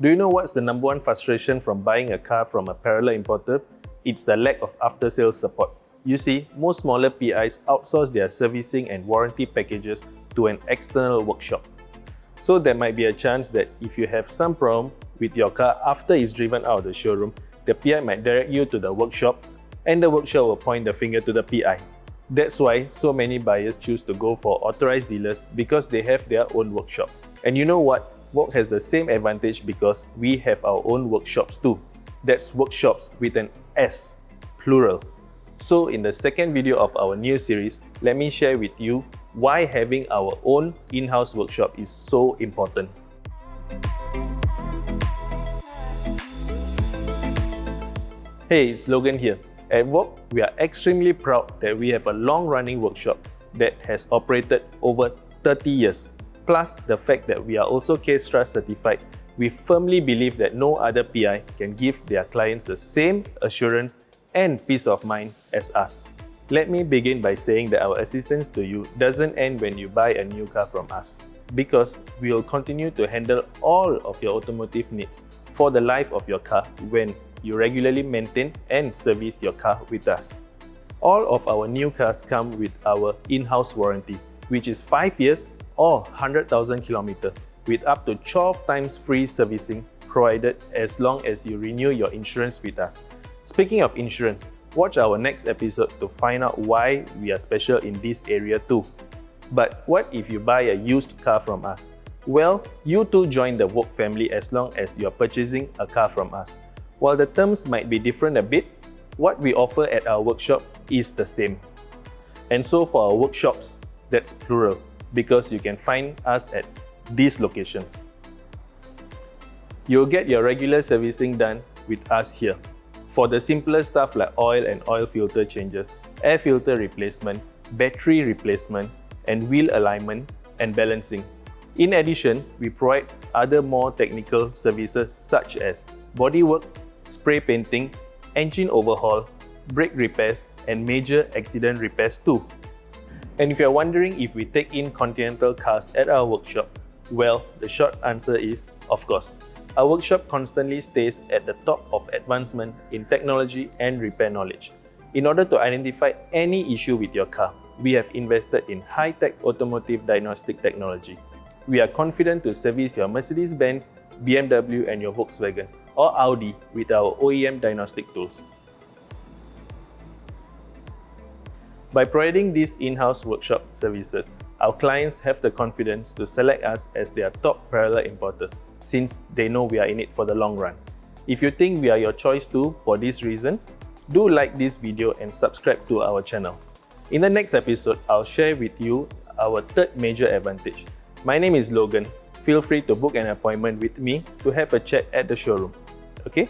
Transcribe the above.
Do you know what's the number one frustration from buying a car from a parallel importer? It's the lack of after-sales support. You see, most smaller PIs outsource their servicing and warranty packages to an external workshop. So there might be a chance that if you have some problem with your car after it's driven out of the showroom, the PI might direct you to the workshop and the workshop will point the finger to the PI. That's why so many buyers choose to go for authorized dealers because they have their own workshop. And you know what? VAuG has the same advantage because we have our own workshops too. That's workshops with an S, plural. So in the second video of our new series, let me share with you why having our own in-house workshop is so important. Hey, it's Logan here. At VAuG, we are extremely proud that we have a long-running workshop that has operated over 30 years. Plus, the fact that we are also Case Trust certified, we firmly believe that no other PI can give their clients the same assurance and peace of mind as us. Let me begin by saying that our assistance to you doesn't end when you buy a new car from us, because we will continue to handle all of your automotive needs for the life of your car when you regularly maintain and service your car with us. All of our new cars come with our in-house warranty, which is 5 years or 100,000 kilometers, with up to 12 times free servicing provided as long as you renew your insurance with us. Speaking of insurance, watch our next episode to find out why we are special in this area too. But what if you buy a used car from us? Well, you too join the VAuG family as long as you are purchasing a car from us. While the terms might be different a bit, what we offer at our workshop is the same. And so for our workshops, that's plural, because you can find us at these locations. You'll get your regular servicing done with us here. For the simpler stuff like oil and oil filter changes, air filter replacement, battery replacement, and wheel alignment and balancing. In addition, we provide other more technical services such as bodywork, spray painting, engine overhaul, brake repairs, and major accident repairs too. And if you're wondering if we take in Continental cars at our workshop, well, the short answer is, of course. Our workshop constantly stays at the top of advancement in technology and repair knowledge. In order to identify any issue with your car, we have invested in high-tech automotive diagnostic technology. We are confident to service your Mercedes-Benz, BMW, and your Volkswagen or Audi with our OEM diagnostic tools. By providing these in-house workshop services, our clients have the confidence to select us as their top parallel importer, since they know we are in it for the long run. If you think we are your choice too for these reasons, do like this video and subscribe to our channel. In the next episode, I'll share with you our third major advantage. My name is Logan. Feel free to book an appointment with me to have a chat at the showroom. Okay?